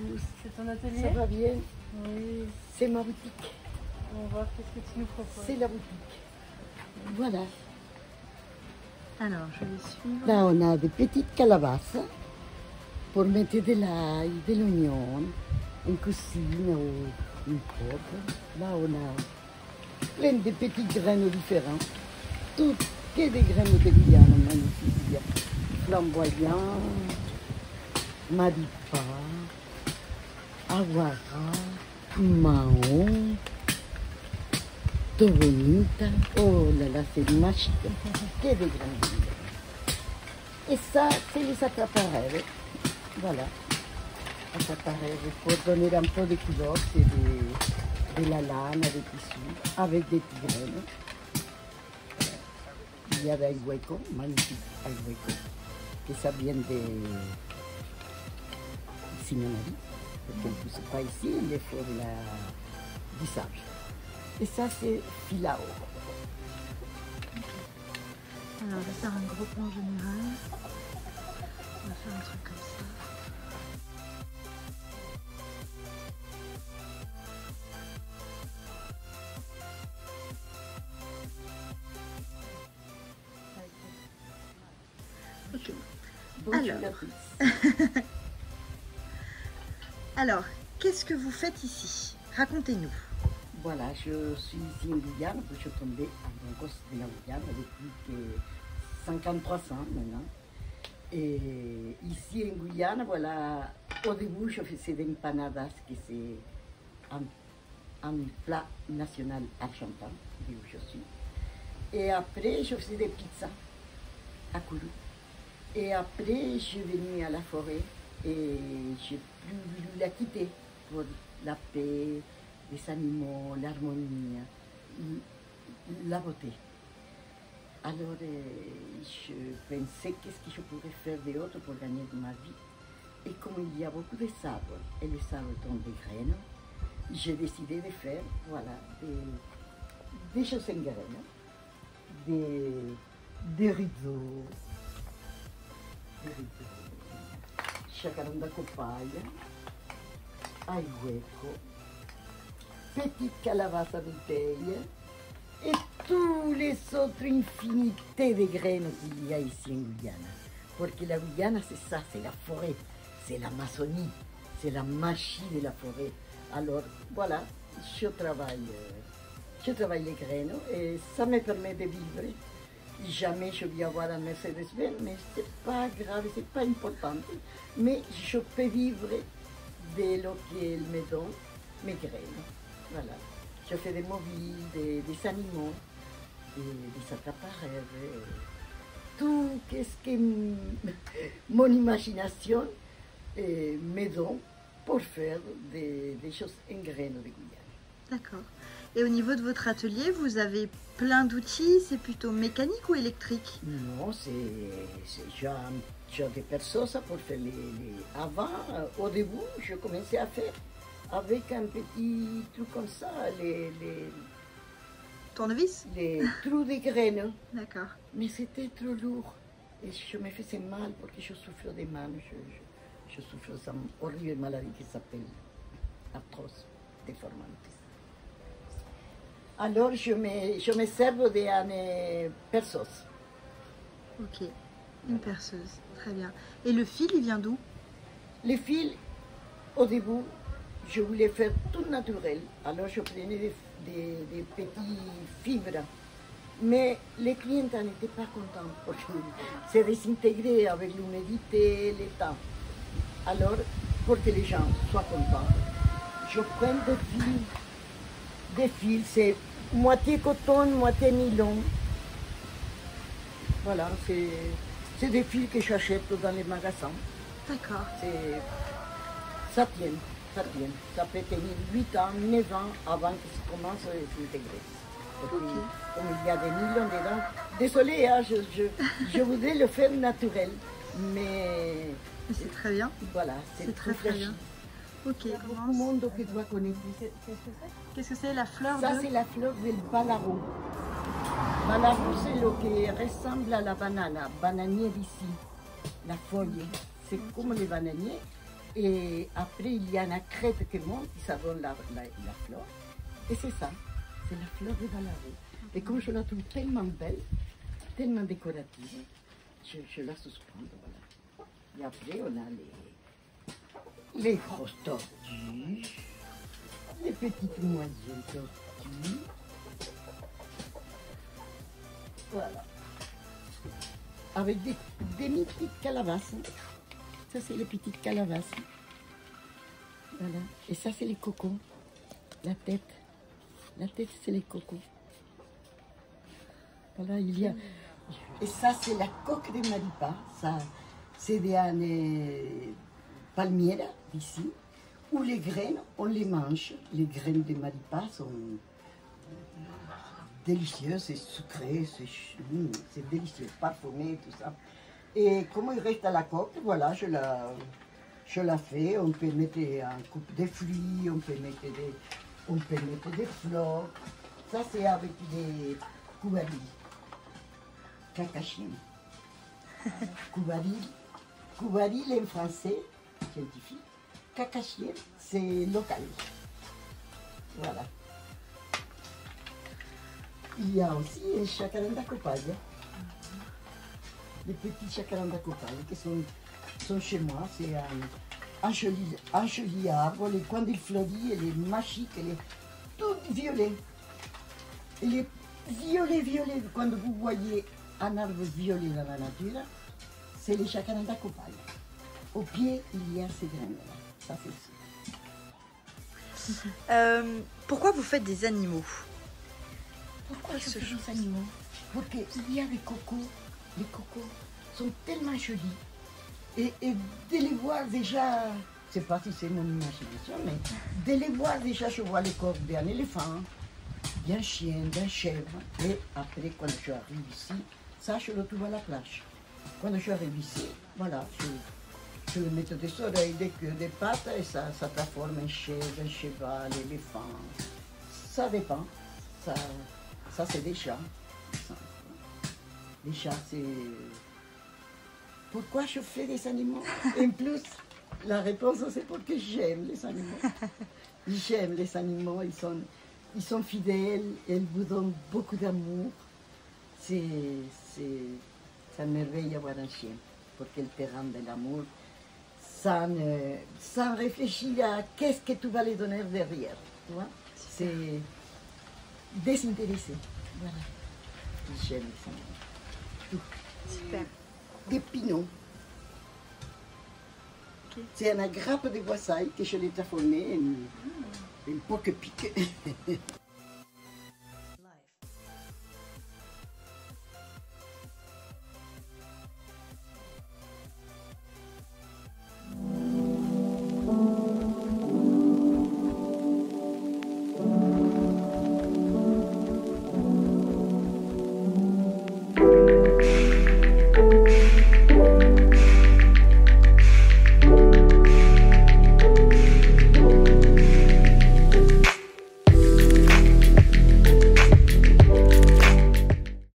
tous. C'est ton atelier? Ça va bien? Oui. C'est ma boutique. On va voir qu'est-ce que tu nous proposes. C'est la boutique. Voilà. Alors, je vais suivre. Là, on a des petites calabasses pour mettre de l'ail, de l'oignon, une cuisine ou une pote. Là, on a plein de petits graines différents. Tout que des graines de Guyane magnifiques. Flamboyant, Maripa, Aguara, Mahon, Tobonita. Oh là là, c'est magique. Que des graines de Guyane. Et ça, c'est les attrape-rêves. Voilà. Attrape-rêves pour donner un peu de couleur, c'est de la lana, des tissus, avec des petites graines. Il y a des hueco, magnifique hueco, que ça vient de Signonari, parce qu'on ne pousse pas ici, il faut de la du sable. Et ça, c'est filao. Alors, je vais faire un gros plan général. On va faire un truc comme ça. Ok. Alors, qu'est-ce que vous faites ici? Racontez-nous. Voilà, je suis ici en Guyane, je suis tombée à Broncos de la Guyane depuis que 53 ans maintenant. Et ici en Guyane, voilà, au début je faisais des empanadas, que c'est un plat national argentin, d'où je suis. Et après, je faisais des pizzas à Kourou. Et après, je suis venue à la forêt et j'ai plus voulu la quitter pour la paix, les animaux, l'harmonie, la beauté. Alors, je pensais qu'est-ce que je pourrais faire d'autre pour gagner de ma vie. Et comme il y a beaucoup de sable, et le sable donne des graines, j'ai décidé de faire, voilà, des choses en graines, des rideaux, chacaranda copaia, aïhueco, petite calabasse à bouteille et tous les autres infinités de graines qu'il y a ici en Guyane. Parce que la Guyane, c'est ça, c'est la forêt, c'est l'Amazonie, c'est la magie de la forêt. Alors voilà, je travaille les graines et ça me permet de vivre. Jamais je vais avoir un Mercedes-Benz, mais c'est pas grave, c'est pas important. Mais je peux vivre de ce qu'elle me donne, mes graines. Voilà. Je fais des mobiles, des animaux, des attrape-rêves, tout ce que mon imagination me donne pour faire des choses en graines de Guyane. D'accord. Et au niveau de votre atelier, vous avez plein d'outils, c'est plutôt mécanique ou électrique? Non, j'ai des personnes pour faire Avant, au début, je commençais à faire avec un petit truc comme ça, les Tournevis? Les trous de graines. D'accord. Mais c'était trop lourd. Et je me faisais mal parce que je souffre des mains. Je souffre d'une horrible maladie qui s'appelle arthrose déformante. Alors je me sers d'une perceuse. Ok, une perceuse, très bien. Et le fil, il vient d'où? Le fil, au début, je voulais faire tout naturel. Alors je prenais des petits fibres. Mais les clients n'étaient pas contents parce que c'est désintégré avec l'humidité et le temps. Alors, pour que les gens soient contents, je prends des fils, c'est moitié coton, moitié nylon. Voilà, c'est des fils que j'achète dans les magasins. D'accord. Ça tient, ça tient. Ça peut tenir 8 ans, 9 ans avant que ça commence à s'intégrer. Okay. Comme il y a des nylons dedans. Désolée, hein, je voudrais le faire naturel, mais c'est très bien. Voilà, c'est très bien. Ok. Il y a beaucoup de monde qui doit connaître. Qu'est-ce que c'est la fleur? Ça, c'est la fleur del balaro. Balaro, c'est ce qui ressemble à la banane, bananier d'ici, la feuille. C'est comme les bananiers, Et après, il y a une crête qui monte, ça donne la fleur. Et c'est ça, c'est la fleur de Ballaré. Et comme je la trouve tellement belle, tellement décorative, je la suspends. Voilà. Et après, on a les grosses tortues, les petites moiselles tortues. Voilà. Avec des petites calabasses. Ça, c'est les petites calabasses. Voilà. Et ça, c'est les cocos. La tête. La tête, c'est les cocos. Voilà, il y a... Et ça, c'est la coque de Maripa. Ça, c'est des palmières d'ici, où les graines, on les mange. Les graines de Maripa sont délicieuses, c'est sucré, c'est délicieux, parfumé, tout ça. Et comme il reste à la coque, voilà, je la fais. On peut mettre un coupe de fruits, on peut mettre des fleurs. Ça, c'est avec des couvarils. Cacachine. Couvaril en français, scientifique. Cacachine, c'est local. Voilà. Il y a aussi les chacaranda copaille. Les petits chacaranda copaille qui sont chez moi. C'est un joli arbre. Et quand il fleurit, il est magique, il est tout violet. Il est violet. Quand vous voyez un arbre violet dans la nature, c'est les jacaranda copaille. Au pied, il y a ces graines-là. Ça, c'est ça. Pourquoi vous faites des animaux? Pourquoi je fais des animaux? Parce qu'il y a des cocos. Les cocos sont tellement jolis. Et de les voir déjà, je ne sais pas si c'est mon imagination, mais de les voir déjà, je vois les corps d'un éléphant, d'un chien, d'un chèvre. Et après, quand je arrive ici, ça, je le trouve à la plage. Quand je arrive ici, voilà, je mets des oreilles, des queues, des pattes, et ça transforme un chèvre, un cheval, un éléphant. Ça dépend. Ça c'est des chats. Les chats, c'est... Pourquoi je fais des animaux? En plus, la réponse, c'est parce que j'aime les animaux. J'aime les animaux, ils sont fidèles, ils vous donnent beaucoup d'amour. C'est une merveille d'avoir un chien, parce qu'il te rend de l'amour sans réfléchir à qu'est-ce que tu vas les donner derrière. Tu vois? C'est désintéressé. Voilà. J'aime les animaux. Tout. Super. Des pinots. Okay. C'est une grappe de broussailles que je l'ai transformée en poke pique.